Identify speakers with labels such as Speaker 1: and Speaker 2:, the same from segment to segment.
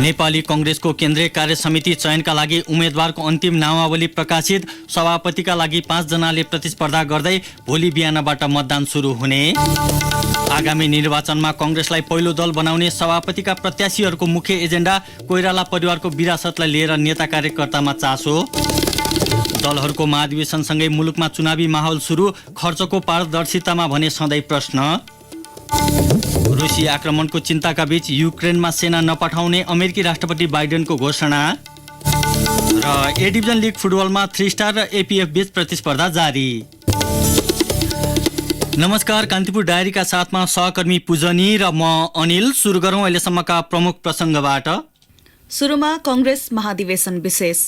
Speaker 1: नेपाली कांग्रेसको केन्द्रीय कार्य समिति चयनका लागि उम्मेदवारको अन्तिम नामावली प्रकाशित। सभापतिका लागि 5 जनाले प्रतिस्पर्धा गर्दै भोलि बिहानबाट मतदान सुरु हुने। आगामी निर्वाचनमा कांग्रेसलाई पहिलो दल बनाउने सभापतिका प्रत्याशीहरूको मुख्य एजेन्डा। कोइराला परिवारको विरासतलाई लिएर नेता कार्यकर्तामा चासो। दलहरूको महाधिवेशनसँगै मुलुकमा चुनावी माहौल सुरु। खर्चको पारदर्शितामा भने सधैँ प्रश्न। रुसी आक्रमणको चिन्ताका बीच युक्रेनमा सेना नपठाउने अमेरिकी राष्ट्रपति बाइडेनको घोषणा। र ए डिभिजन लिग फुटबलमा 3 स्टार र एपीएफ बीच प्रतिस्पर्धा जारी। नमस्कार, कान्तिपुर डायरीका साथमा सहकर्मी पूजनी र म अनिल। सुरु गरौँ अहिलेसम्मका प्रमुख प्रसङ्गबाट।
Speaker 2: सुरुमा कांग्रेस महाधिवेशन विशेष।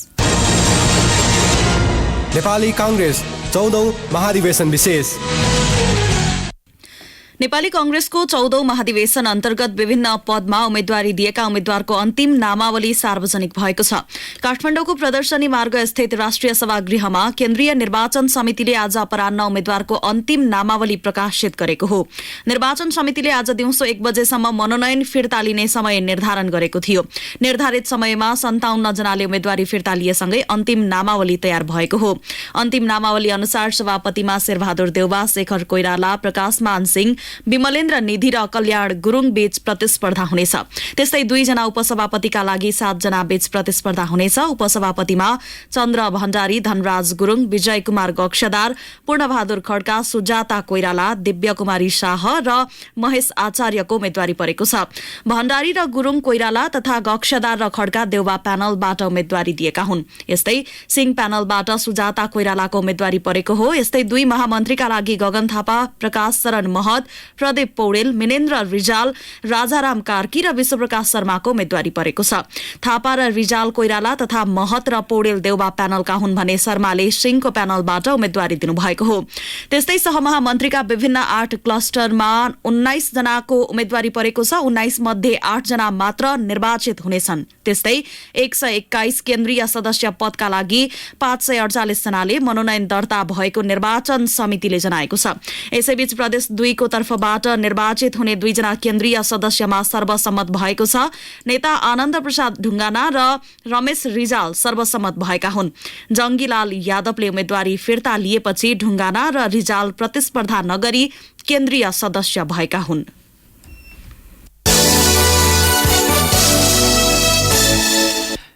Speaker 3: नेपाली कांग्रेस 14औं महाधिवेशन विशेष।
Speaker 2: नेपाली कांग्रेसको 14औं महाधिवेशन अन्तर्गत विभिन्न पदमा उम्मेद्वारी दिएका उम्मेद्वारको अन्तिम नामावली सार्वजनिक भएको छ। काठमाडौँको प्रदर्शनी मार्ग स्थित राष्ट्रिय सभागृहमा केन्द्रीय निर्वाचन समितिले आज अपराह्न उम्मेद्वारको अन्तिम नामावली प्रकाशित गरेको हो। निर्वाचन समितिले आज दिउँसो 1 बजेसम्म मनोनयन फिर्ता लिने समय निर्धारण गरेको थियो। निर्धारित समयमा 57 जनाले उम्मेद्वारी फिर्ता लिएसँगै अन्तिम नामावली तयार भएको हो। अन्तिम नामावली अनुसार सभापतिमा शेरबहादुर देउवा, शेखर कोइराला, प्रकाश मान सिंह, विमलेन्द्र निधि र कल्याण गुरुङ बीच प्रतिस्पर्धा हुनेछ। त्यस्तै 2 जना उपसभापतिका लागि 7 जना बीच प्रतिस्पर्धा हुनेछ। उपसभापतिमा चन्द्र भण्डारी, धनराज गुरुङ, विजय कुमार गक्षदार, पूर्णबहादुर खड्का, सुजाता कोइराला, दिव्य कुमारी शाह र महेश आचार्यको उम्मेद्वारी परेको छ। भण्डारी र गुरुङ कोइराला तथा गक्षदार र खड्का देउवा प्यानलबाट उम्मेद्वारी दिएका हुन्। यस्तै सिंह प्यानलबाट सुजाता कोइरालाको उम्मेद्वारी परेको हो। यस्तै 2 महामन्त्रीका लागि गगन थापा, प्रकाश शरण महत, प्रदीप पौडेल, मिनेन्द्र रिजाल, राजाराम कार्की र विश्वप्रकाश शर्माको उम्मेद्वारी परेको छ। थापा र रिजाल कोइराला तथा महत र पौडेल देउवा प्यानलका हुन् भने शर्माले सिंहको प्यानलबाट उम्मेद्वारी दिनुभएको हो। त्यस्तै सहमहामन्त्रीका विभिन्न 8 क्लस्टरमा 19 जनाको उम्मेद्वारी परेको छ। 19 मध्ये 8 जना मात्र निर्वाचित हुनेछन्। त्यस्तै 121 केन्द्रीय सदस्य पदका लागि 548 जनाले मनोनयन दर्ता भएको निर्वाचन समितिले जनाएको छ। यसैबीच प्रदेश 2 को तर्फबाट निर्वाचित हुने 2 जना केन्द्रीय सदस्यमा सर्वसम्मत भएको छ। नेता आनन्द प्रसाद ढुङ्गाना र रमेश रिजाल सर्वसम्मत भएका हुन्। जंगीलाल यादवले उम्मेद्वारी फिर्ता लिएपछि ढुङ्गाना र रिजाल प्रतिस्पर्धा नगरी केन्द्रीय सदस्य भएका हुन्।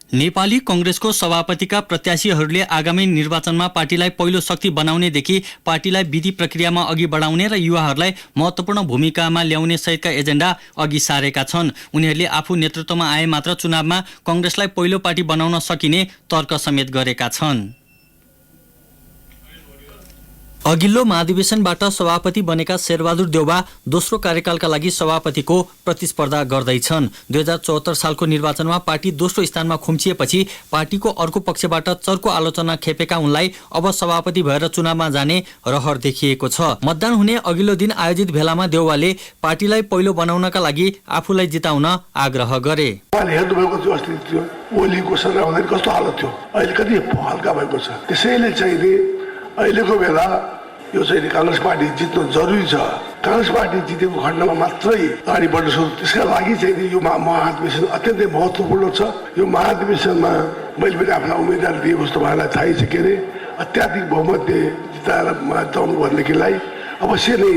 Speaker 1: नेपाली कांग्रेसको सभापतिका प्रत्याशीहरूले आगामी निर्वाचनमा पार्टीलाई पहिलो शक्ति बनाउनेदेखि पार्टीलाई विधि प्रक्रियामा अघि बढाउने र युवाहरूलाई महत्त्वपूर्ण भूमिकामा ल्याउने सहितका एजेन्डा अघि सारेका छन्। उनीहरूले आफू नेतृत्वमा आए मात्र चुनावमा कांग्रेसलाई पहिलो पार्टी बनाउन सकिने तर्क समेत गरेका छन्। अघिल्लो महाधिवेशनबाट सभापति बनेका शेरबहादुर देउवा दोस्रो कार्यकालका लागि सभापतिको प्रतिस्पर्धा गर्दैछन्। 2074 सालको निर्वाचनमा पार्टी दोस्रो स्थानमा खुम्चिएपछि पार्टीको अर्को पक्षबाट चर्को आलोचना खेपेका उनलाई अब सभापति भएर चुनावमा जाने रहर देखिएको छ। मतदान हुने अघिल्लो दिन आयोजित भेलामा देउवाले पार्टीलाई पहिलो बनाउनका लागि आफूलाई जिताउन आग्रह गरे।
Speaker 4: ओलीको सरकार कस्तो हालत थियो, अहिले कति हल्का भएको छ। त्यसैले चाहिँ अहिलेको बेला यो चाहिँ कांग्रेस पार्टी जित्नु जरुरी छ। कांग्रेस पार्टी जितेको खण्डमा मात्रै अगाडि बढ्न सक्छ। त्यसका लागि चाहिँ यो महाधिवेशन अत्यन्तै महत्त्वपूर्ण छ। यो महाधिवेशनमा मैले पनि आफूलाई उम्मेदवार दिएको जस्तो मलाई थाहै छ। के अरे अत्याधिक बहुमतले जिताएर जिताउनु भन्नेलाई अवश्य नै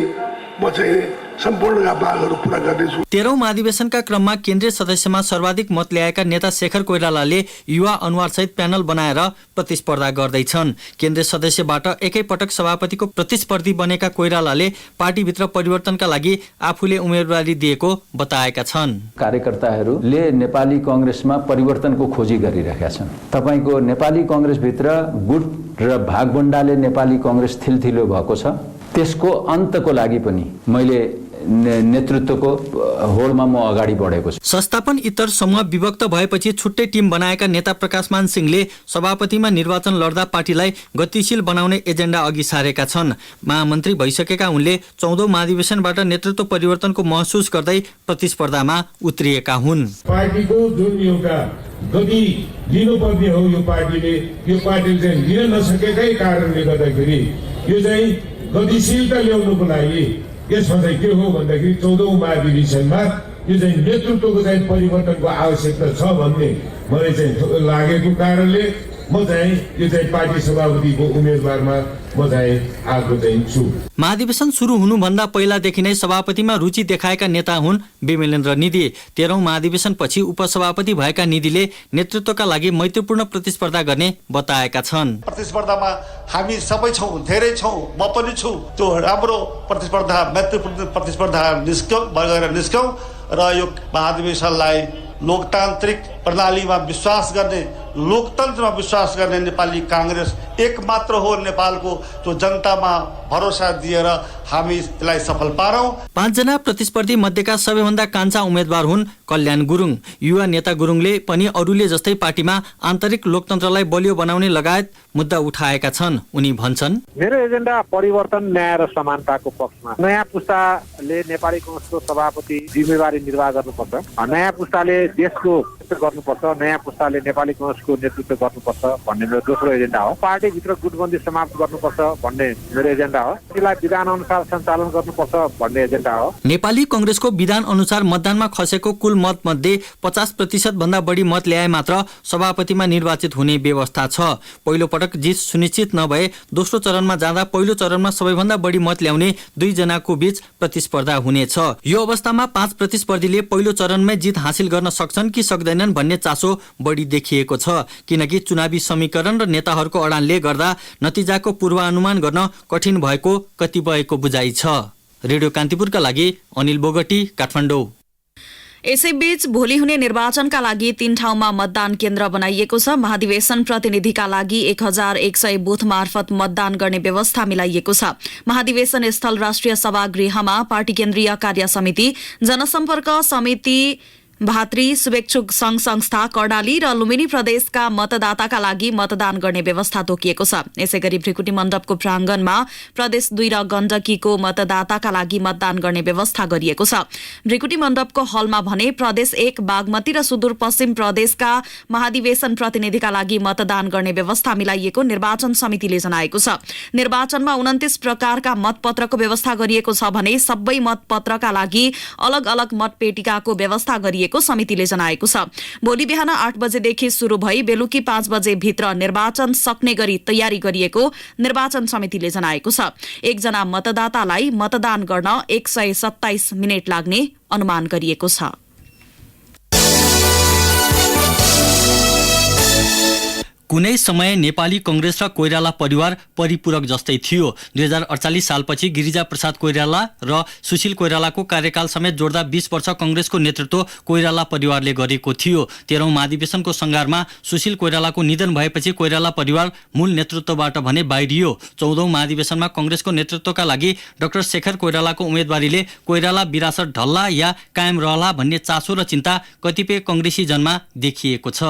Speaker 4: म चाहिँ सम्पूर्ण मागहरू पूरा गर्नेछु।
Speaker 1: 13औं महाधिवेशनका क्रममा केन्द्रीय सदस्यमा सर्वाधिक मत ल्याएका नेता शेखर कोइरालाले युवा अनुहारसहित प्यानल बनाएर प्रतिस्पर्धा गर्दैछन्। केन्द्रीय सदस्यबाट एकैपटक सभापतिको प्रतिस्पर्धी बनेका कोइरालाले पार्टीभित्र परिवर्तनका लागि आफूले उम्मेदवारी दिएको बताएका छन्।
Speaker 5: कार्यकर्ताहरूले नेपाली कांग्रेसमा परिवर्तनको खोजी गरिरहेका छन्। तपाईको नेपाली कांग्रेसभित्र गुट र भागबण्डाले नेपाली कांग्रेस थिलथिलो भएको छ। त्यसको अन्तको लागि पनि मैले नेतृत्वको होडमा म अगाडि बढेको छु।
Speaker 1: संस्थापन इतर समूह विभक्त भएपछि छुट्टै टिम बनाएका नेता प्रकाशमान सिंहले सभापतिमा निर्वाचन लड्दा पार्टीलाई गतिशील बनाउने एजेन्डा अघि सारेका छन्। महामन्त्री भइसकेका उनले 14औं महाधिवेशनबाट नेतृत्व परिवर्तनको महसुस गर्दै प्रतिस्पर्धामा उत्रिएका हुन्।
Speaker 6: पार्टीको जुन एउटा गति लिनुपर्ने हो यो पार्टीले चाहिँ लिन नसकेकै कारणले गर्दाखेरि यो चाहिँ गतिशीलता ल्याउनुको लागि यसमा चाहिँ के हो भन्दाखेरि 14औं महाधिवेशनमा यो चाहिँ नेतृत्वको चाहिँ परिवर्तनको आवश्यकता छ भन्ने मलाई चाहिँ लागेको कारणले म चाहिँ यो चाहिँ पार्टी सभापतिको उम्मेदवारमा म चाहिँ आएको चाहिँ छु।
Speaker 1: महाधिवेशन सुरु हुनुभन्दा पहिलादेखि नै सभापतिमा रुचि देखाएका नेता हुन् विमलेन्द्र निधि। 13औं महाधिवेशनपछि उपसभापति भएका निधिले नेतृत्वका लागि मैत्रीपूर्ण प्रतिस्पर्धा गर्ने बताएका छन्।
Speaker 7: प्रतिस्पर्धामा हामी सबै छौँ, धेरै छौँ, म पनि छु। त्यो राम्रो प्रतिस्पर्धा, मैत्रीपूर्ण प्रतिस्पर्धा निस्क्यौँ र यो महाधिवेशनलाई लोकतान्त्रिक प्रणालीमा विश्वास गर्ने, लोकतन्त्रमा विश्वास गर्ने नेपाली कांग्रेस एकमात्र हो नेपालको जो जनतामा भरोसा दिएर हामी यसलाई सफल पारौं।
Speaker 1: 5 जना प्रतिस्पर्धी मध्येका सबैभन्दा कान्छा उम्मेदवार हुन् कल्याण गुरुङ। युवा नेता गुरुङले पनि अरूले जस्तै पार्टीमा आन्तरिक लोकतन्त्रलाई बलियो बनाउने लगायत मुद्दा उठाएका छन्। उनी भन्छन्,
Speaker 8: मेरो एजेन्डा परिवर्तन, न्याय र समानताको पक्षमा। नयाँ पुस्ताले नेपाली कांग्रेसको सभापति जिम्मेवारी निर्वाह गर्नुपर्छ, नयाँ पुस्ताले देशको नेतृत्व गर्नुपर्छ, नयाँ पुस्ताले नेपाली कांग्रेसको नेतृत्व गर्नुपर्छ भन्ने मेरो दोस्रो एजेन्डा हो। पार्टीभित्र गुटबन्दी समाप्त गर्नुपर्छ भन्ने मेरो एजेन्डा हो। यसलाई विधान अनुसार सञ्चालन गर्नुपर्छ भन्ने एजेन्डा हो।
Speaker 1: नेपाली कांग्रेसको विधान अनुसार मतदानमा खसेको कुल मत मध्ये 50% भन्दा बढी मत ल्याए मात्र सभापतिमा निर्वाचित हुने व्यवस्था छ। पहिलो पटक जित सुनिश्चित नभए दोस्रो चरणमा जाँदा पहिलो चरणमा सबैभन्दा बढी मत ल्याउने 2 जनाको बीच प्रतिस्पर्धा हुनेछ। यो अवस्थामा 5 प्रतिस्पर्धीले पहिलो चरणमै जित हासिल गर्न सक्छन् कि सक्दैनन् भन्ने चासो बढी देखिएको छ, किनकि चुनावी समीकरण र नेताहरूको अडानले गर्दा नतिजाको पूर्वानुमान गर्न कठिन भएको कतिपयको बुझाइ छ। रेडियो कान्तिपुरका लागि अनिल बोगटी, काठमाडौँ।
Speaker 2: यसैबीच भोलि हुने निर्वाचनका लागि 3 ठाउँमा मतदान केन्द्र बनाइएको छ। महाधिवेशन प्रतिनिधिका लागि 1100 बुथ मार्फत मतदान गर्ने व्यवस्था मिलाइएको छ। महाधिवेशन स्थल राष्ट्रिय सभागृहमा पार्टी केन्द्रीय कार्य समिति, जनसम्पर्क समिति, भातृ शुभेच्छुक संघ संस्था, कर्णाली र लुम्बिनी प्रदेशका मतदाताका लागि मतदान गर्ने व्यवस्था तोकिएको छ। यसैगरी भृकुटी मण्डपको प्राङ्गणमा प्रदेश 2 र गण्डकीको मतदाताका लागि मतदान गर्ने व्यवस्था गरिएको छ। भृकुटी मण्डपको हलमा भने प्रदेश 1, बागमती र सुदूरपश्चिम प्रदेशका महाधिवेशन प्रतिनिधिका लागि मतदान गर्ने व्यवस्था मिलाइएको निर्वाचन समितिले जनाएको छ। निर्वाचनमा 29 प्रकारका मतपत्रको व्यवस्था गरिएको छ भने सबै मतपत्रका लागि अलग अलग मतपेटिकाको व्यवस्था गरिएको समितिले जनाएको छ। भोलि बिहान 8 बजेदेखि सुरु भई बेलुकी 5 बजे भित्र निर्वाचन सक्ने गरी तयारी गरिएको निर्वाचन समितिले जनाएको छ। 1 जना मतदातालाई मतदान गर्न 127 मिनेट लाग्ने अनुमान गरिएको छ।
Speaker 1: कुनै समय नेपाली कांग्रेस र कोइराला परिवार परिपूरक जस्तै थियो। 2048 सालपछि गिरिजा प्रसाद कोइराला र सुशील कोइरालाको कार्यकाल समेत जोड्दा 20 वर्ष कांग्रेसको नेतृत्व कोइराला परिवारले गरेको थियो। 13औं महाधिवेशनको संघारमा सुशील कोइरालाको निधन भएपछि कोइराला परिवार मूल नेतृत्वबाट भने बाहिरियो। 14औं महाधिवेशनमा कांग्रेसको नेतृत्वका लागि डाक्टर शेखर कोइरालाको उम्मेदवारीले कोइराला विरासत ढल्ला या कायम रहला भन्ने चासो र चिन्ता कतिपय कांग्रेसी जनमा देखिएको छ।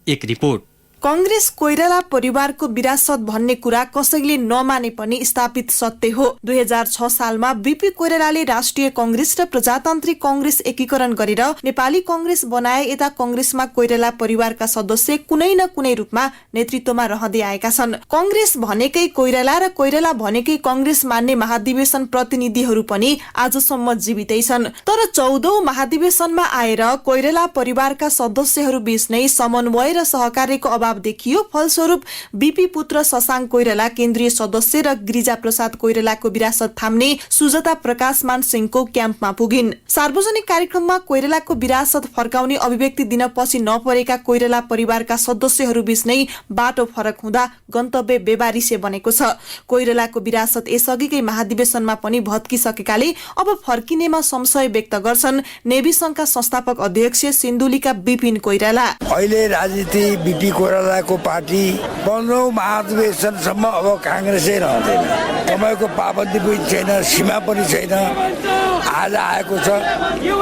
Speaker 1: एक रिपोर्ट।
Speaker 9: कांग्रेस कोइराला परिवारको विरासत भन्ने कुरा कसैले नमाने पनि स्थापित सत्य हो। 2006 सालमा बीपी कोइरालाले राष्ट्रिय कांग्रेस र प्रजातान्त्रिक कांग्रेस एकीकरण गरेर नेपाली कांग्रेस बनाए। यता कांग्रेसमा कोइराला परिवारका सदस्य कुनै न कुनै रूपमा नेतृत्वमा रहँदै आएका छन्। कांग्रेस भनेकै कोइराला र कोइराला भनेकै कांग्रेस मान्ने महाधिवेशन प्रतिनिधिहरू पनि आजसम्म जीवितै छन्। तर 14औं महाधिवेशनमा आएर कोइराला परिवारका सदस्यहरू बीच नै समन्वय र सहकार्यको अभाव देखियो। फलस्वरूप बीपी पुत्र शशाङ्क कोइराला केन्द्रीय सदस्य र गिरिजा प्रसाद कोइरालाको विरासत थाम्ने सुजता प्रकाशमान सिंहको क्याम्पमा पुगिन्। सार्वजनिक कार्यक्रममा कोइरालाको विरासत फर्काउने अभिव्यक्ति दिन पछि नपरेका कोइराला परिवारका सदस्यहरू बीच नै बाटो फरक हुँदा गन्तव्य बेबारिसे बनेको छ। कोइरालाको विरासत यसअघिकै महाधिवेशनमा पनि भत्किसकेकाले अब फर्किनेमा संशय व्यक्त गर्छन् नेभी संघका संस्थापक अध्यक्ष सिन्धुलीका विपिन कोइराला।
Speaker 10: अहिले राजनीति बीपी कोइरालाको पार्टी 15औं महाधिवेशनसम्म अब कांग्रेसै रहँदैन। तपाईँको पाबन्दी पनि छैन, सीमा पनि छैन। आज आएको छ,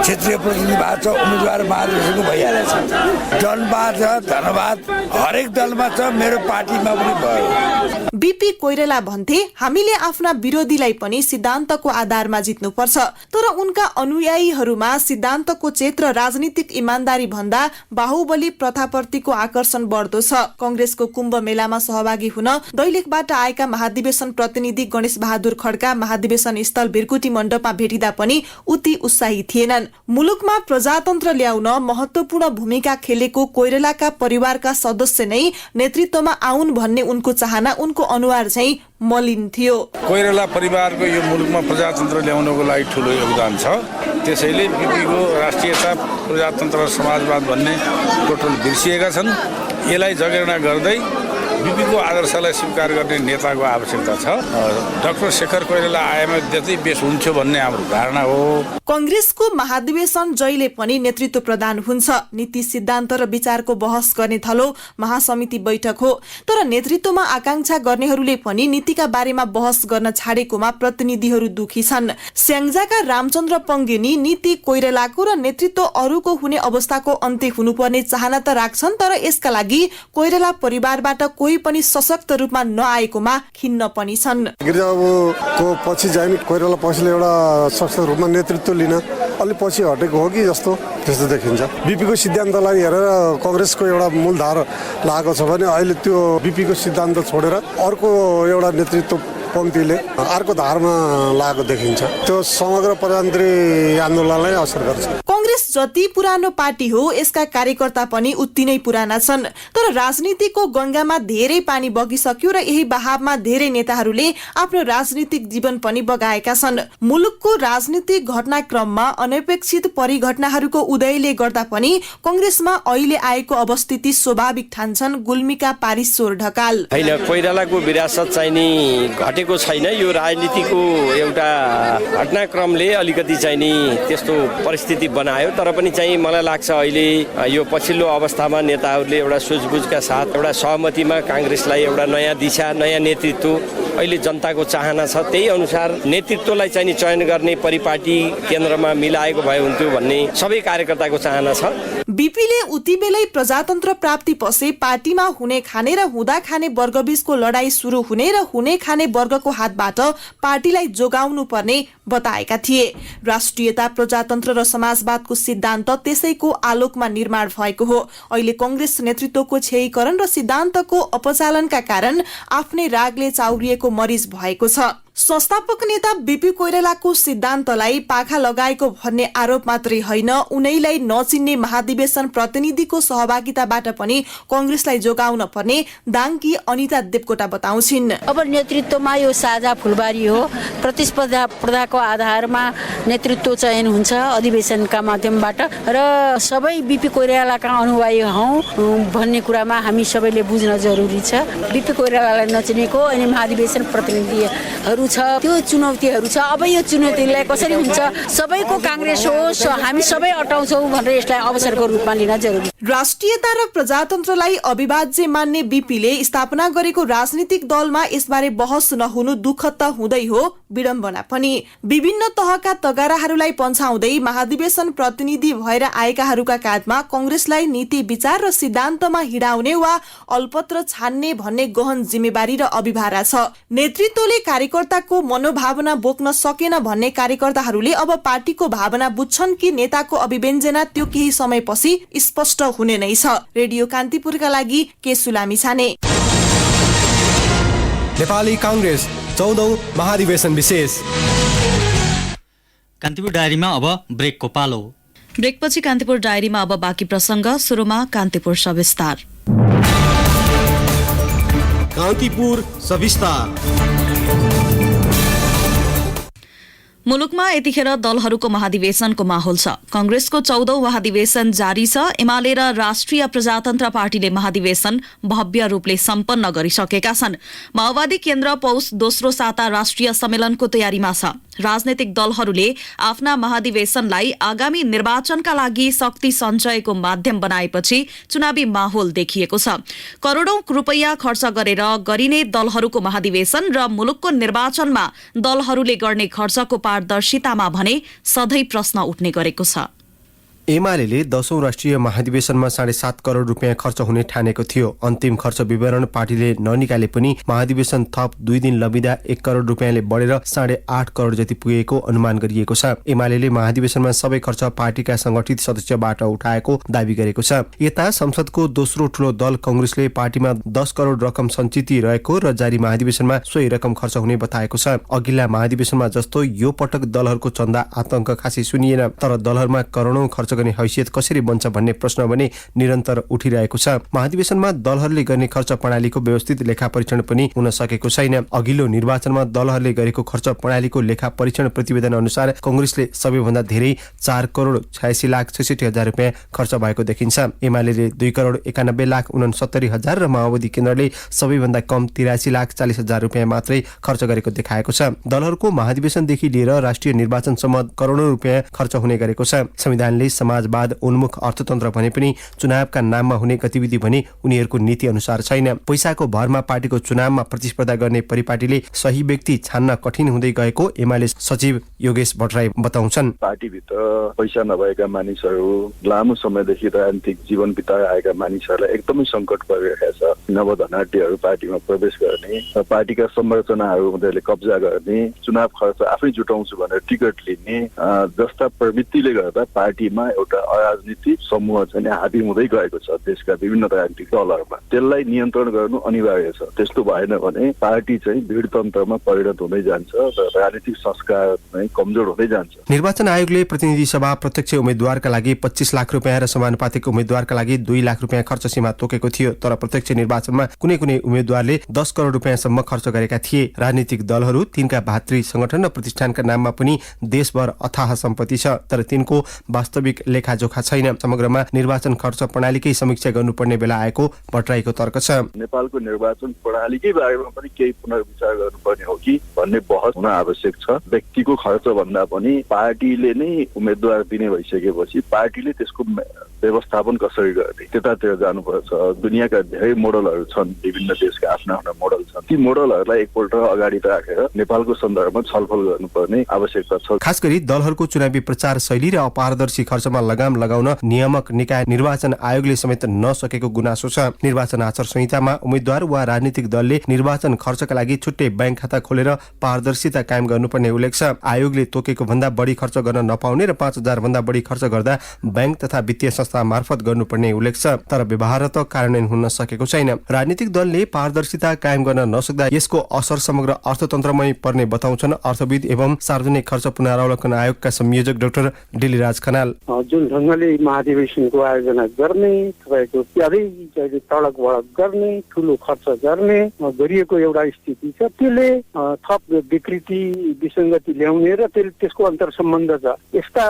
Speaker 10: क्षेत्रीय प्रतिनिधि भएको छ, उम्मेदवार महाधिवेशनको भइहालेको छ। जनवाद छ, धन्यवाद हरेक दलमा छ, मेरो पार्टीमा पनि भयो।
Speaker 9: बीपी कोइराला भन्थे हामीले आफ्ना विरोधीलाई पनि सिद्धान्तको आधारमा जित्नुपर्छ। तर उनका अनुयायीहरूमा सिद्धान्तको चेत र राजनीतिक इमानदारी भन्दा बाहुबली प्रथाप्रतिको आकर्षण बढ्दो छ। कांग्रेसको कुम्भ मेलामा सहभागी हुन दैलेखबाट आएका महाधिवेशन प्रतिनिधि गणेश बहादुर खड्का महाधिवेशन स्थल भिरकुटी मण्डपमा भेटिँदा पनि उति उत्साही थिएनन्। मुलुकमा प्रजातन्त्र ल्याउन महत्वपूर्ण भूमिका खेलेको कोइरालाका परिवारका सदस्य नै नेतृत्वमा आउन् भन्ने उनको चाहना, उनको अनुहार चाहिँ मलिन थियो।
Speaker 11: कोइराला परिवारको यो मुलुकमा प्रजातन्त्र ल्याउनको लागि ठूलो योगदान छ। त्यसैले बिपीको राष्ट्रियता, प्रजातन्त्र र समाजवाद भन्ने टोटल बिर्सिएका छन्। यसलाई जगेर्ना गर्दै बिपीको आदर्शलाई स्वीकार गर्ने नेताको आवश्यकता छ। डाक्टर शेखर कोइराला आएमा त्यतै बेस हुन्थ्यो भन्ने हाम्रो धारणा हो।
Speaker 9: कांग्रेसको महाधिवेशन जहिले पनि नेतृत्व प्रदान हुन्छ। नीति सिद्धान्त र विचारको बहस गर्ने थलो महासमिति बैठक हो। तर नेतृत्वमा आकांक्षा गर्नेहरूले पनि नीतिका बारेमा बहस गर्न छाडेकोमा प्रतिनिधिहरू दुखी छन्। स्याङ्जाका रामचन्द्र पङ्गेनी नीति कोइरालाको र नेतृत्व अरूको हुने अवस्थाको अन्त्य हुनुपर्ने चाहना त राख्छन्, तर यसका लागि कोइराला परिवारबाट कोही पनि सशक्त रूपमा नआएकोमा खिन्न पनि छन्।
Speaker 12: गिरिजाबाबुको पछि चाहिँ कोइराला पछिले एउटा सशक्त रूपमा नेतृत्व लिन अलि पछि हटेको हो कि जस्तो त्यस्तो देखिन्छ। बीपीको सिद्धान्तलाई हेरेर कांग्रेसको एउटा मूलधार लागेको छ भने अहिले त्यो बीपीको सिद्धान्त छोडेर अर्को एउटा नेतृत्व पङ्क्तिले अर्को धारमा लागेको देखिन्छ। त्यो समग्र प्रजातन्त्री आन्दोलनलाई असर गर्छ।
Speaker 9: कांग्रेस जति पुरानो पार्टी हो, यसका कार्यकर्ता पनि उति नै पुराना छन्। तर राजनीतिको गंगामा धेरै पानी बगिसक्यो र यही बहावमा धेरै नेताहरूले आफ्नो राजनीतिक जीवन पनि बगाएका छन्। मुलुकको राजनीतिक घटनाक्रममा अनपेक्षित परिघटनाहरूको उदयले गर्दा पनि कांग्रेसमा अहिले आएको अवस्थिति स्वाभाविक ठान्छन् गुल्मीका पारिश्वर ढकाल।
Speaker 13: हैन, कोइरालाको विरासत चाहिँ नि घटेको छैन। यो राजनीतिको एउटा घटनाक्रमले अलिकति चाहिँ नि त्यस्तो परिस्थिति बनायो। तर पनि चाहिँ मलाई लाग्छ अहिले यो पछिल्लो अवस्थामा नेताहरूले एउटा सुझबुझका साथ एउटा सहमतिमा कांग्रेसलाई एउटा नयाँ दिशा, नयाँ नेतृत्व अहिले जनताको चाहना छ। त्यही अनुसार नेतृत्वलाई चाहिँ नि चयन गर्ने परिपाटी केन्द्रमा मिलाएको भए हुन्थ्यो भन्ने सबै कार्यकर्ताको चाहना छ।
Speaker 9: बीपीले उति बेलै प्रजातन्त्र प्राप्ति पछि पार्टीमा हुने खाने र हुँदा खाने वर्गबीचको लडाई सुरु हुने र हुने खाने वर्गको हातबाट पार्टीलाई जोगाउनु पर्ने बताएका थिए। राष्ट्रियता, प्रजातन्त्र र समाजवादको सिद्धान्त त्यसैको आलोकमा निर्माण भएको हो। अहिले कांग्रेस नेतृत्वको क्षयीकरण र सिद्धान्तको अपचालनका कारण आफ्नै रागले चाउरिएको मरिज भएको छ। संस्थापक नेता बीपी कोइरालाको सिद्धान्तलाई पाखा लगाएको भन्ने आरोप मात्रै होइन, उनैलाई नचिन्ने महाधिवेशन प्रतिनिधिको सहभागिताबाट पनि कांग्रेसलाई जोगाउन पर्ने दाङकी अनिता देवकोटा बताउँछिन्।
Speaker 14: अब नेतृत्वमा यो साझा फुलबारी हो। प्रतिस्पर्धाको आधारमा नेतृत्व चयन हुन्छ अधिवेशनका माध्यमबाट र सबै बीपी कोइरालाका अनुयायी हौं भन्ने कुरामा हामी सबैले बुझ्न जरुरी छ। बीपी कोइरालालाई नचिनेको अनि महाधिवेशन प्रतिनिधिहरू छ, त्यो चुनौतीहरू छ। अब यो चुनौतीलाई कसरी हुन्छ, सबैको कांग्रेस होस्, हामी सबै अटाउँछौँ भनेर यसलाई अवसरको रूपमा लिन जरुरी।
Speaker 9: राष्ट्रियता र प्रजातन्त्रलाई अविभाज्य मान्ने बीपीले स्थापना गरेको राजनीतिक दलमा यसबारे बहस नहुनु दुःखद त हुँदै हो, विडम्बना पनि। विभिन्न तहका तगाराहरूलाई पन्छाउँदै महाधिवेशन प्रतिनिधि भएर आएकाहरूका काँधमा कांग्रेसलाई नीति, विचार र सिद्धान्तमा हिडाउने वा अल्पत्र छान्ने भन्ने गहन जिम्मेवारी र अभिभारा छ। नेतृत्वले कार्यकर्ताको मनोभावना बोक्न सकेन भन्ने कार्यकर्ताहरूले अब पार्टीको भावना बुझ्छन् कि नेताको अभिव्यञ्जना त्यो केही समयपछि स्पष्ट हुने नै छ। रेडियो कान्तिपुरका लागि केसुलामी छाने।
Speaker 3: नेपाली कांग्रेस 14औं महाधिवेशन विशेष।
Speaker 1: कान्तिपुर डायरीमा अब ब्रेकको पालो।
Speaker 2: ब्रेकपछि कान्तिपुर डायरीमा अब बाँकी प्रसंग। सुरुमा कान्तिपुर सविस्तार।
Speaker 3: कान्तिपुर सविस्तार।
Speaker 2: मुलुकमा यतिखेर दलहरूको महाधिवेशनको माहौल छ। कांग्रेसको 14औं महाधिवेशन जारी छ। एमाले र राष्ट्रिय प्रजातन्त्र पार्टीले महाधिवेशन भव्य रूपले सम्पन्न गरिसकेका छन्। माओवादी केन्द्र पौष दोस्रो साता राष्ट्रिय सम्मेलनको तयारीमा छ। राजनैतिक दलहरूले आफ्ना महाधिवेशनलाई आगामी निर्वाचनका लागि शक्ति सञ्चयको माध्यम बनाएपछि चुनावी माहौल देखिएको छ। करोडौं रुपैयाँ खर्च गरेर गरिने दलहरूको महाधिवेशन र मुलुकको निर्वाचनमा दलहरूले गर्ने खर्चको पारदर्शितामा भने सधैँ प्रश्न उठ्ने गरेको छ।
Speaker 3: एमाले 10औं राष्ट्रिय महाधिवेशनमा 7.5 करोड रुपियाँ खर्च हुने ठानेको थियो। अन्तिम खर्च विवरण पार्टीले ननिकाले पनि महाधिवेशन थप 2 दिन लबिदा 1 करोड रुपियाँले बढेर 8.5 करोड जति पुगेको अनुमान गरिएको छ। एमाले महाधिवेशनमा सबै खर्च पार्टीका संगठित सदस्यबाट उठाएको दावी गरेको छ। यता संसदको दोस्रो ठूलो दल कांग्रेसले पार्टीमा 10 करोड रकम सञ्चित रहेको र जारी महाधिवेशनमा सोही रकम खर्च हुने बताएको छ। अघिल्ला महाधिवेशनमा जस्तो यो पटक दलहरूको चन्दा आतंक खासै सुनिएन, तर दलहरूमा करोडौं खर्च गर्ने हैसियत कसरी बन्छ भन्ने प्रश्न भने निरन्तर उठिरहेको छ। महाधिवेशनमा दलहरूले गर्ने खर्च प्रणालीको व्यवस्थित लेखा परीक्षण पनि हुन सकेको छैन। अघिल्लो निर्वाचनमा दलहरूले गरेको खर्च प्रणालीको लेखा परीक्षण प्रतिवेदन अनुसार कांग्रेसले सबैभन्दा धेरै 4 करोड 86 लाख 66 हजार रुपियाँ खर्च भएको देखिन्छ। एमाले 2 करोड 91 लाख 69 हजार र माओवादी केन्द्रले सबैभन्दा कम 83 लाख 40 हजार रुपियाँ मात्रै खर्च गरेको देखाएको छ। दलहरूको महाधिवेशनदेखि लिएर राष्ट्रिय निर्वाचनसम्म करोडौं रुपियाँ खर्च हुने गरेको छ। संविधानले समाजवाद उन्मुख अर्थतन्त्र भने पनि चुनावका नाममा हुने गतिविधि भने उनीहरूको नीति अनुसार छैन। पैसाको भरमा पार्टीको चुनावमा प्रतिस्पर्धा गर्ने परिपाटीले सही व्यक्ति छान्न कठिन हुँदै गएको एमाले सचिव योगेश भट्टराई बताउँछन्।
Speaker 15: पार्टीभित्र पैसा नभएका मानिसहरू, लामो समयदेखि राजनीतिक जीवन बिताएर आएका मानिसहरूलाई एकदमै सङ्कट परिरहेको छ। नवधनाट्यहरू पार्टीमा प्रवेश गर्ने, पार्टीका संरचनाहरू उनीहरूले कब्जा गर्ने, चुनाव खर्च आफै जुटाउँछु भनेर टिकट लिने जस्ता प्रवृत्तिले गर्दा पार्टीमा एउटा अराजनीतिक समूह चाहिँ हाबी हुँदै गएको छ देशका विभिन्न राजनीतिक दलहरूमा। त्यसलाई नियन्त्रण गर्नु अनिवार्य छ। त्यस्तो भएन भने पार्टी चाहिँ भिडतन्त्रमा परिणत हुँदै जान्छ र राजनीतिक संस्कार चाहिँ कमजोर हुँदै जान्छ।
Speaker 3: निर्वाचन आयोगले प्रतिनिधि सभा प्रत्यक्ष उम्मेद्वारका लागि 25 लाख रुपियाँ र समानुपातिक उम्मेद्वारका लागि 2 लाख रुपियाँ खर्च सीमा तोकेको थियो, तर प्रत्यक्ष निर्वाचनमा कुनै कुनै उम्मेद्वारले 10 करोड रुपियाँसम्म खर्च गरेका थिए। राजनीतिक दलहरू, तिनका भातृ संगठन र प्रतिष्ठानका नाममा पनि देशभर अथाह सम्पत्ति छ, तर तिनको वास्तविक लेखाजोखा छैन। समग्रमा निर्वाचन खर्च प्रणालीकै समीक्षा गर्नुपर्ने बेला आएको भट्टराईको तर्क छ।
Speaker 15: नेपालको निर्वाचन प्रणालीकै बारेमा पनि केही पुनर्विचार गर्नुपर्ने हो कि भन्ने बहस हुन आवश्यक छ। व्यक्तिको खर्च भन्दा पनि पार्टीले नै उम्मेद्वार दिने भइसकेपछि पार्टीले त्यसको व्यवस्थापन कसरी गर्ने त्यतातिर जानुपर्छ। दुनियाँका धेरै मोडलहरू छन्, विभिन्न देशका आफ्ना आफ्ना मोडल छन्। ती मोडलहरूलाई एकपल्ट अगाडि राखेर नेपालको सन्दर्भमा छलफल गर्नुपर्ने आवश्यकता छ।
Speaker 3: खास गरी दलहरूको चुनावी प्रचार शैली र अपारदर्शी खर्चमा लगाम लगाउन नियामक निकाय निर्वाचन आयोगले समेत नसकेको गुनासो छ। निर्वाचन आचार संहितामा उम्मेद्वार वा राजनीतिक दलले निर्वाचन खर्चका लागि छुट्टै बैंक खाता खोलेर पारदर्शिता कायम गर्नुपर्ने उल्लेख छ। आयोगले तोकेको भन्दा बढी खर्च गर्न नपाउने र 5,000 भन्दा बढी खर्च गर्दा बैंक तथा वित्तीय संस्था मार्फत गर्नुपर्ने उल्लेख छ, तर व्यवहार त कार्यान्वयन हुन सकेको छैन। राजनीतिक दलले पारदर्शिता कायम गर्न नसक्दा यसको असर समग्र अर्थतन्त्रमै पर्ने बताउँछन् अर्थविद एवं सार्वजनिक खर्च पुनरावलोकन आयोगका संयोजक डाक्टर डिलिराज खनाल।
Speaker 16: जुन ढङ्गले महाधिवेशनको आयोजना गर्ने, तपाईँको ज्यादै तडक भडक गर्ने, ठुलो खर्च गर्ने गरिएको एउटा स्थिति छ, त्यसले थप विकृति विसङ्गति ल्याउने र त्यसको अन्तर सम्बन्ध छ। यस्ता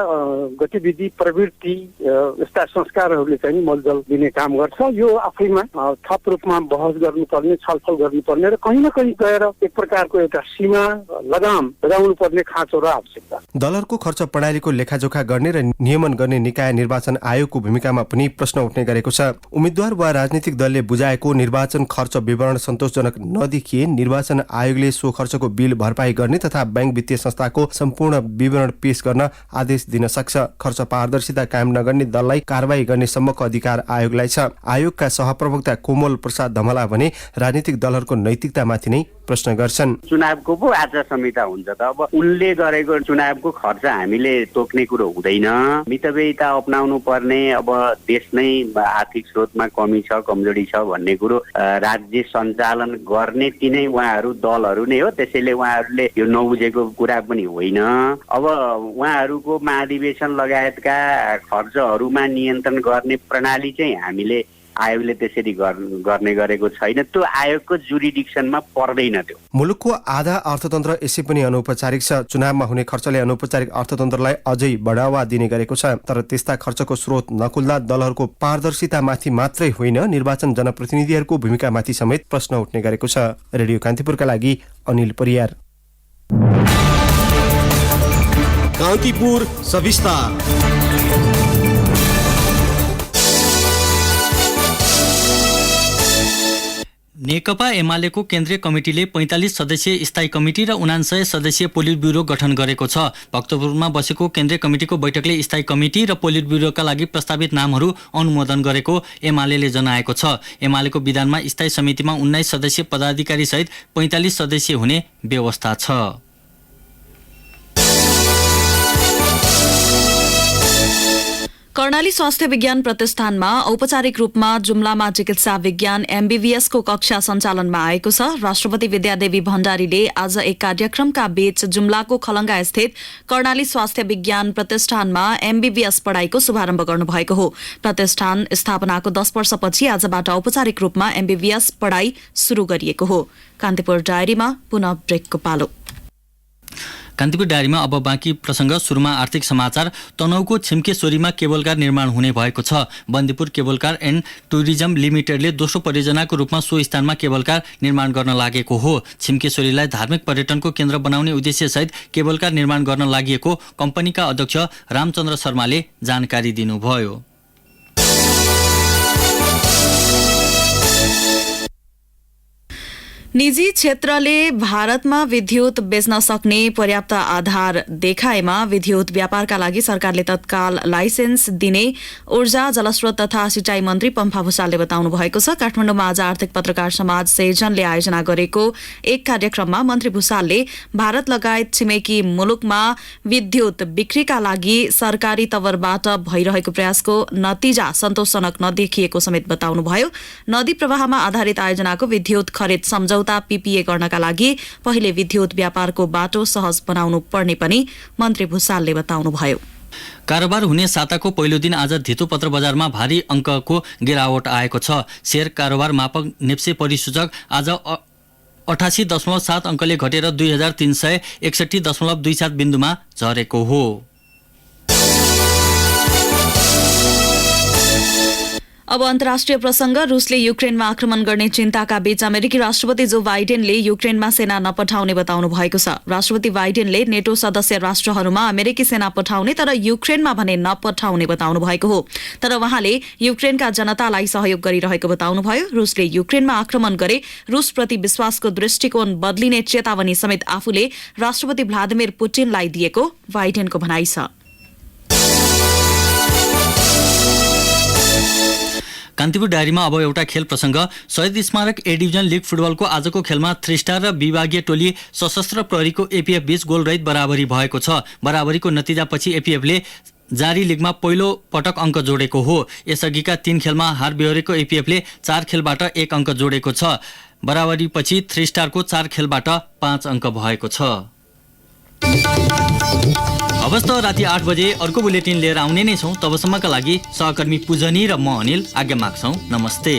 Speaker 16: गतिविधि प्रवृत्ति यस्ता संस्कारहरूले चाहिँ मलजल दिने काम गर्छ। यो आफैमा थप रूपमा बहस गर्नुपर्ने, छलफल गर्नुपर्ने र कहीँ न कहीँ गएर एक प्रकारको एउटा सीमा लगाम लगाउनु पर्ने खाँचो र आवश्यकता।
Speaker 3: दलहरूको खर्च प्रणालीको लेखाजोखा गर्ने र नियमन गर्ने निकाय निर्वाचन आयोगको भूमिकामा पनि प्रश्न उठ्ने गरेको छ। उम्मेद्वार वा राजनीतिक दलले बुझाएको निर्वाचन खर्च विवरण सन्तोषजनक नदेखिए निर्वाचन आयोगले सो खर्चको बिल भरपाई गर्ने तथा बैंक वित्तीय संस्थाको सम्पूर्ण विवरण पेश गर्न आदेश दिन सक्छ। खर्च पारदर्शिता कायम नगर्ने दललाई कारबाही गर्ने सम्मको अधिकार आयोगलाई छ। आयोगका सहप्रवक्ता कोमल प्रसाद धमला भने राजनीतिक दलहरूको नैतिकतामाथि नै प्रश्न गर्छन्।
Speaker 17: चुनावको पो आचार संहिता हुन्छ त, अब उनले गरेको चुनावको खर्च हामीले तोक्ने कुरो हुँदैन। मितव्ययिता अपनाउनु पर्ने, अब देश नै आर्थिक स्रोतमा कमी छ, कमजोरी छ भन्ने कुरो राज्य सञ्चालन गर्ने तिनै उहाँहरू दलहरू नै हो। त्यसैले उहाँहरूले यो नबुझेको कुरा पनि होइन। अब उहाँहरूको महाधिवेशन लगायतका खर्चहरूमा नियन्त्रण गर्ने प्रणाली चाहिँ हामीले आयोगले त्यसरी गर्ने गरेको छैन। त्यो आयोगको जुरिडिक्सनमा पर्दैन। त्यो
Speaker 3: मुलुकको आधा अर्थतन्त्र यसै पनि अनौपचारिक छ। चुनावमा हुने खर्चले अनौपचारिक अर्थतन्त्रलाई अझै बढावा दिने गरेको छ, तर त्यस्ता खर्चको स्रोत नखुल्दा दलहरूको पारदर्शितामाथि मात्रै होइन, निर्वाचन जनप्रतिनिधिहरूको भूमिकामाथि समेत प्रश्न उठ्ने गरेको छ। रेडियो कान्तिपुरका लागि अनिल परियार।
Speaker 18: कान्तिपुर सविस्तार।
Speaker 1: नेकपा एमालेको केन्द्रीय कमिटीले 45 सदस्यीय स्थायी कमिटी र 49 सदस्यीय पोलिट ब्युरो गठन गरेको छ। भक्तपुरमा बसेको केन्द्रीय कमिटीको बैठकले स्थायी कमिटी र पोलिट ब्युरोका लागि प्रस्तावित नामहरू अनुमोदन गरेको एमालेले जनाएको छ। एमालेको विधानमा स्थायी समितिमा 19 सदस्यीय पदाधिकारी सहित 45 सदस्य हुने व्यवस्था छ।
Speaker 2: कर्णाली स्वास्थ्य विज्ञान प्रतिष्ठानमा औपचारिक रूपमा जुम्लामा चिकित्सा विज्ञान MBBS को कक्षा सञ्चालनमा आएको छ। राष्ट्रपति विद्यादेवी भण्डारीले आज एक कार्यक्रमका बीच जुम्लाको खलङ्गा स्थित कर्णाली स्वास्थ्य विज्ञान प्रतिष्ठानमा MBBS पढ़ाईको शुभारम्भ गर्नुभएको हो। प्रतिष्ठान स्थापनाको 10 वर्षपछि आजबाट औपचारिक रूपमा MBBS पढ़ाई शुरू गरिएको हो। कान्तिपुर डायरीमा पुनः ब्रेकको पालो।
Speaker 1: कान्तिपुर डायरीमा अब बाँकी प्रसंग। सुरुमा आर्थिक समाचार। तनहुको छिम्केश्वरीमा केबल कार निर्माण हुने भएको छ। Bandipur cable car and tourism लिमिटेडले दोस्रो परियोजनाको रूपमा सो स्थानमा केबल कार निर्माण गर्न लागेको हो। छिम्केश्वरीलाई धार्मिक पर्यटनको केन्द्र बनाउने उद्देश्यसहित केबल कार निर्माण गर्न लागि कम्पनीका अध्यक्ष रामचन्द्र शर्माले जानकारी दिनुभयो।
Speaker 2: निजी क्षेत्रले भारतमा विद्युत बेच्न सक्ने पर्याप्त आधार देखाएमा विद्युत व्यापारका लागि सरकारले तत्काल लाइसेन्स दिने ऊर्जा जलस्रोत तथा सिंचाई मन्त्री पम्फा भूषालले बताउनु भएको छ। काठमाडौँमा आज आर्थिक पत्रकार समाज सेजनले आयोजना गरेको एक कार्यक्रममा मन्त्री भूषालले भारत लगायत छिमेकी मुलुकमा विद्युत बिक्रीका लागि सरकारी तवरबाट भइरहेको प्रयासको नतिजा सन्तोषजनक नदेखिएको समेत बताउनुभयो। नदी प्रवाहमा आधारित आयोजनाको विद्युत खरिद सम्झौता PPA गर्नका लागि पहिले विद्युत व्यापारको बाटो सहज बनाउनु पर्ने पनि मन्त्री भूषालले बताउनुभयो।
Speaker 1: कारोबार हुने साताको पहिलो दिन आज धितो पत्र बजारमा भारी अङ्कको गिरावट आएको छ। शेयर कारोबार मापक नेप्से परिसूचक आज 88.7 अङ्कले घटेर 2361.27 बिन्दुमा झरेको हो।
Speaker 2: अब अन्तर्राष्ट्रिय प्रसंग। रूसले युक्रेनमा आक्रमण गर्ने चिन्ताका बीच अमेरिकी राष्ट्रपति जो बाइडेनले युक्रेनमा सेना नपठाउने बताउनु भएको छ। राष्ट्रपति बाइडेनले नेटो सदस्य राष्ट्रहरूमा अमेरिकी सेना पठाउने तर युक्रेनमा भने नपठाउने बताउनु भएको हो। तर उहाँले युक्रेनका जनतालाई सहयोग गरिरहेको बताउनुभयो। रूसले युक्रेनमा आक्रमण गरे रूसप्रति विश्वासको दृष्टिकोण बदलिने चेतावनी समेत आफूले राष्ट्रपति भ्लादिमिर पुटिनलाई दिएको बाइडेनको भनाइ छ।
Speaker 1: कान्तिपुर डायरीमा अब एउटा खेल प्रसंग। शहीद स्मारक A डिभिजन लीग फुटबलको आजको खेलमा 3 स्टार र विभागीय टोली सशस्त्र प्रहरीको APF बीच गोलरहित बराबरी भएको छ। बराबरीको नतिजापछि APF ले जारी लीगमा पहिलो पटक अङ्क जोडेको हो। यसअघिका 3 खेलमा हार बेहोरेको APF ले 4 खेलबाट 1 अङ्क जोडेको छ। बराबरीपछि 3 स्टारको 4 खेलबाट 5 अङ्क भएको छ। अवस्थ राति 8 बजे अर्को बुलेटिन लिएर आउने नै छौं। तबसम्मका लागि सहकर्मी पूजनी र म अनिल आज्ञा माग्छौं। नमस्ते।